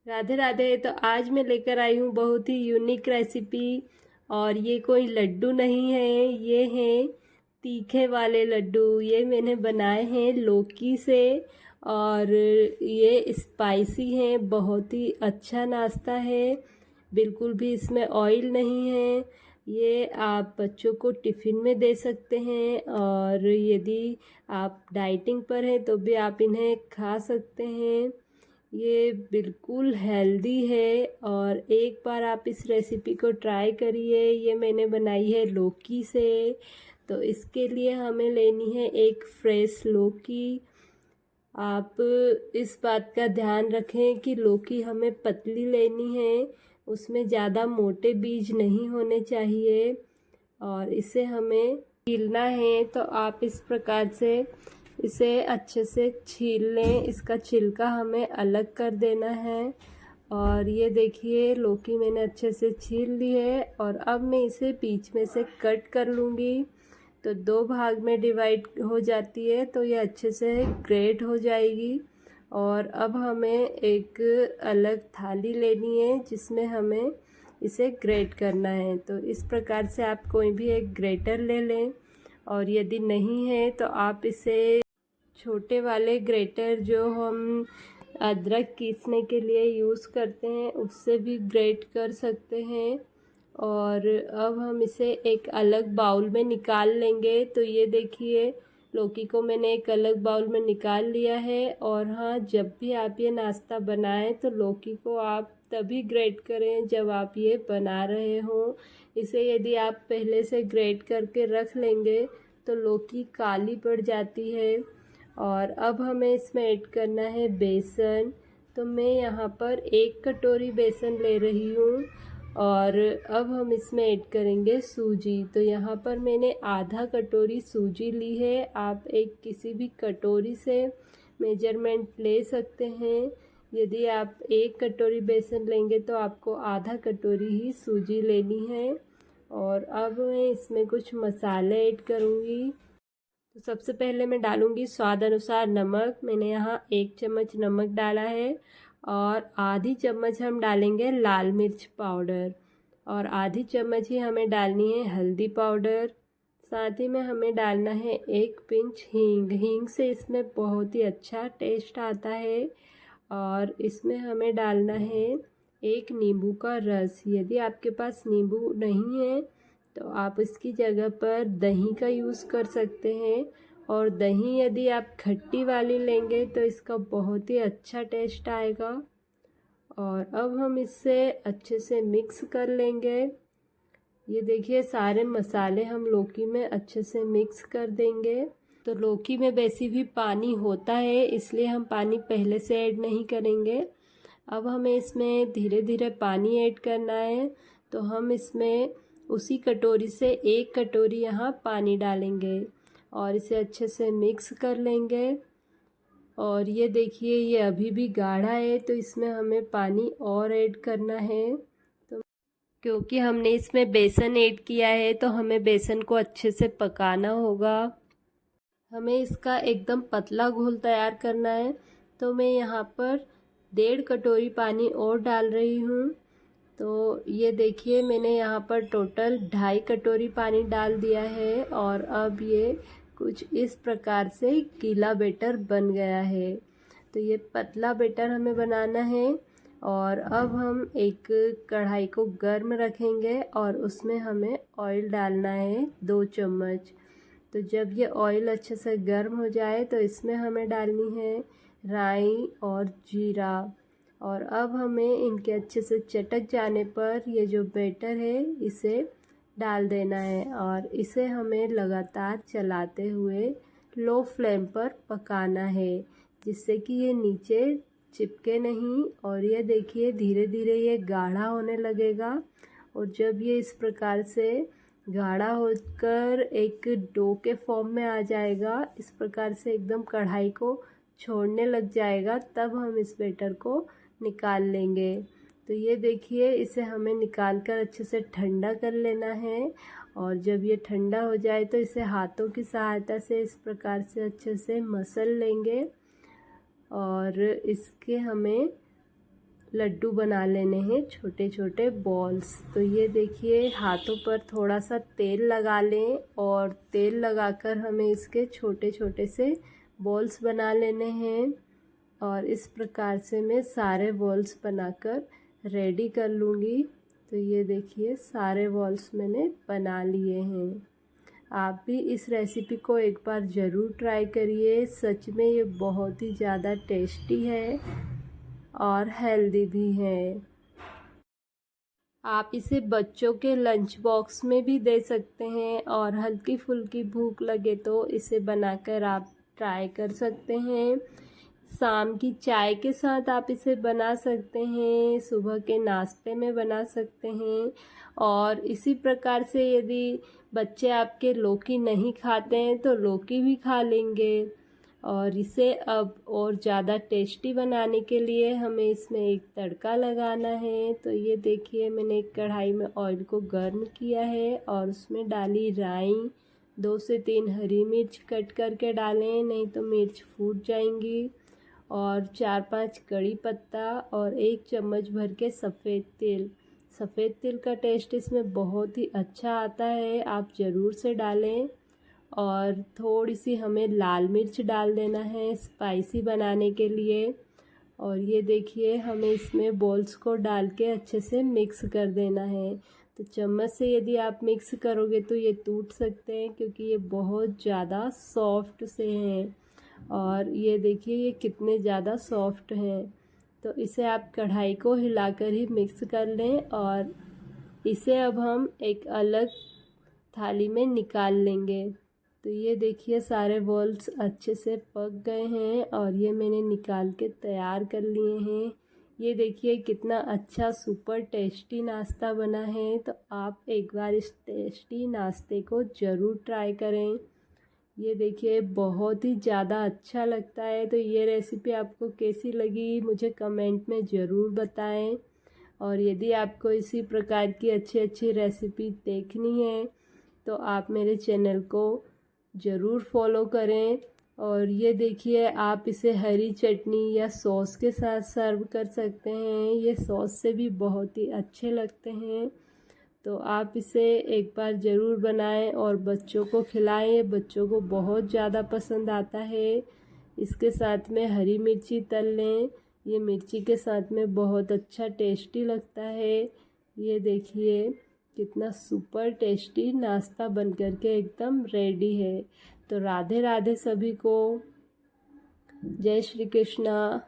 राधे राधे। तो आज मैं लेकर आई हूँ बहुत ही यूनिक रेसिपी। और ये कोई लड्डू नहीं है, ये हैं तीखे वाले लड्डू। ये मैंने बनाए हैं लौकी से। और ये स्पाइसी हैं, बहुत ही अच्छा नाश्ता है। बिल्कुल भी इसमें ऑयल नहीं है। ये आप बच्चों को टिफ़िन में दे सकते हैं, और यदि आप डाइटिंग पर हैं तो भी आप इन्हें खा सकते हैं। ये बिल्कुल हेल्दी है, और एक बार आप इस रेसिपी को ट्राई करिए। ये मैंने बनाई है लौकी से। तो इसके लिए हमें लेनी है एक फ्रेश लौकी। आप इस बात का ध्यान रखें कि लौकी हमें पतली लेनी है, उसमें ज़्यादा मोटे बीज नहीं होने चाहिए। और इसे हमें छीलना है, तो आप इस प्रकार से इसे अच्छे से छील लें। इसका छिलका हमें अलग कर देना है। और ये देखिए लौकी मैंने अच्छे से छील ली है, और अब मैं इसे बीच में से कट कर लूँगी। तो दो भाग में डिवाइड हो जाती है, तो ये अच्छे से ग्रेट हो जाएगी। और अब हमें एक अलग थाली लेनी है जिसमें हमें इसे ग्रेट करना है। तो इस प्रकार से आप कोई भी एक ग्रेटर ले लें, और यदि नहीं है तो आप इसे छोटे वाले ग्रेटर जो हम अदरक पीसने के लिए यूज़ करते हैं उससे भी ग्रेट कर सकते हैं। और अब हम इसे एक अलग बाउल में निकाल लेंगे। तो ये देखिए लौकी को मैंने एक अलग बाउल में निकाल लिया है। और हाँ, जब भी आप ये नाश्ता बनाएं तो लौकी को आप तभी ग्रेट करें जब आप ये बना रहे हों। इसे यदि आप पहले से ग्रेट करके रख लेंगे तो लौकी काली पड़ जाती है। और अब हमें इसमें ऐड करना है बेसन। तो मैं यहाँ पर 1 कटोरी बेसन ले रही हूँ। और अब हम इसमें ऐड करेंगे सूजी। तो यहाँ पर मैंने आधा कटोरी सूजी ली है। आप एक किसी भी कटोरी से मेजरमेंट ले सकते हैं। यदि आप 1 कटोरी बेसन लेंगे तो आपको आधा कटोरी ही सूजी लेनी है। और अब मैं इसमें कुछ मसाले ऐड करूँगी। तो सबसे पहले मैं डालूँगी स्वाद अनुसार नमक। मैंने यहाँ 1 चम्मच नमक डाला है। और आधी चम्मच हम डालेंगे लाल मिर्च पाउडर। और आधी चम्मच ही हमें डालनी है हल्दी पाउडर। साथ ही में हमें डालना है 1 पिंच हींग। हींग से इसमें बहुत ही अच्छा टेस्ट आता है। और इसमें हमें डालना है 1 नींबू का रस। यदि आपके पास नींबू नहीं है तो आप इसकी जगह पर दही का यूज़ कर सकते हैं। और दही यदि आप खट्टी वाली लेंगे तो इसका बहुत ही अच्छा टेस्ट आएगा। और अब हम इससे अच्छे से मिक्स कर लेंगे। ये देखिए सारे मसाले हम लौकी में अच्छे से मिक्स कर देंगे। तो लौकी में वैसे भी पानी होता है, इसलिए हम पानी पहले से ऐड नहीं करेंगे। अब हमें इसमें धीरे धीरे पानी ऐड करना है। तो हम इसमें उसी कटोरी से 1 कटोरी यहाँ पानी डालेंगे, और इसे अच्छे से मिक्स कर लेंगे। और ये देखिए ये अभी भी गाढ़ा है, तो इसमें हमें पानी और ऐड करना है। तो क्योंकि हमने इसमें बेसन ऐड किया है तो हमें बेसन को अच्छे से पकाना होगा। हमें इसका एकदम पतला घोल तैयार करना है। तो मैं यहाँ पर 1.5 कटोरी पानी और डाल रही हूँ। तो ये देखिए मैंने यहाँ पर टोटल 2.5 कटोरी पानी डाल दिया है। और अब ये कुछ इस प्रकार से गीला बैटर बन गया है। तो ये पतला बैटर हमें बनाना है। और अब हम एक कढ़ाई को गर्म रखेंगे, और उसमें हमें ऑयल डालना है 2 चम्मच। तो जब ये ऑयल अच्छे से गर्म हो जाए तो इसमें हमें डालनी है राई और जीरा। और अब हमें इनके अच्छे से चटक जाने पर ये जो बैटर है इसे डाल देना है। और इसे हमें लगातार चलाते हुए लो फ्लेम पर पकाना है, जिससे कि ये नीचे चिपके नहीं। और ये देखिए धीरे धीरे ये गाढ़ा होने लगेगा। और जब ये इस प्रकार से गाढ़ा होकर एक डो के फॉर्म में आ जाएगा, इस प्रकार से एकदम कढ़ाई को छोड़ने लग जाएगा, तब हम इस बैटर को निकाल लेंगे। तो ये देखिए इसे हमें निकाल कर अच्छे से ठंडा कर लेना है। और जब ये ठंडा हो जाए तो इसे हाथों की सहायता से इस प्रकार से अच्छे से मसल लेंगे। और इसके हमें लड्डू बना लेने हैं, छोटे छोटे बॉल्स। तो ये देखिए, हाथों पर थोड़ा सा तेल लगा लें और तेल लगाकर हमें इसके छोटे छोटे से बॉल्स बना लेने हैं। और इस प्रकार से मैं सारे बॉल्स बनाकर रेडी कर लूँगी। तो ये देखिए, सारे बॉल्स मैंने बना लिए हैं। आप भी इस रेसिपी को एक बार ज़रूर ट्राई करिए। सच में ये बहुत ही ज़्यादा टेस्टी है और हेल्दी भी है। आप इसे बच्चों के लंच बॉक्स में भी दे सकते हैं और हल्की फुल्की भूख लगे तो इसे बनाकर आप ट्राई कर सकते हैं। शाम की चाय के साथ आप इसे बना सकते हैं, सुबह के नाश्ते में बना सकते हैं। और इसी प्रकार से यदि बच्चे आपके लौकी नहीं खाते हैं तो लौकी भी खा लेंगे। और इसे अब और ज़्यादा टेस्टी बनाने के लिए हमें इसमें एक तड़का लगाना है। तो ये देखिए, मैंने एक कढ़ाई में ऑयल को गर्म किया है और उसमें डाली राई। 2 से 3 हरी मिर्च कट करके डालें, नहीं तो मिर्च फूट जाएंगी। और 4-5 कड़ी पत्ता और 1 चम्मच भर के सफ़ेद तिल। सफ़ेद तिल का टेस्ट इसमें बहुत ही अच्छा आता है, आप ज़रूर से डालें। और थोड़ी सी हमें लाल मिर्च डाल देना है स्पाइसी बनाने के लिए। और ये देखिए, हमें इसमें बॉल्स को डाल के अच्छे से मिक्स कर देना है। तो चम्मच से यदि आप मिक्स करोगे तो ये टूट सकते हैं, क्योंकि ये बहुत ज़्यादा सॉफ्ट से हैं। और ये देखिए, ये कितने ज़्यादा सॉफ्ट हैं। तो इसे आप कढ़ाई को हिलाकर ही मिक्स कर लें और इसे अब हम एक अलग थाली में निकाल लेंगे। तो ये देखिए, सारे बॉल्स अच्छे से पक गए हैं और ये मैंने निकाल के तैयार कर लिए हैं। ये देखिए, कितना अच्छा सुपर टेस्टी नाश्ता बना है। तो आप एक बार इस टेस्टी नाश्ते को ज़रूर ट्राई करें। ये देखिए, बहुत ही ज़्यादा अच्छा लगता है। तो ये रेसिपी आपको कैसी लगी मुझे कमेंट में ज़रूर बताएं। और यदि आपको इसी प्रकार की अच्छी अच्छी रेसिपी देखनी है तो आप मेरे चैनल को ज़रूर फॉलो करें। और ये देखिए, आप इसे हरी चटनी या सॉस के साथ सर्व कर सकते हैं। ये सॉस से भी बहुत ही अच्छे लगते हैं। तो आप इसे एक बार ज़रूर बनाएं और बच्चों को खिलाएं, बच्चों को बहुत ज़्यादा पसंद आता है। इसके साथ में हरी मिर्ची तल लें, ये मिर्ची के साथ में बहुत अच्छा टेस्टी लगता है। ये देखिए, कितना सुपर टेस्टी नाश्ता बन कर के एकदम रेडी है। तो राधे राधे सभी को। जय श्री कृष्णा।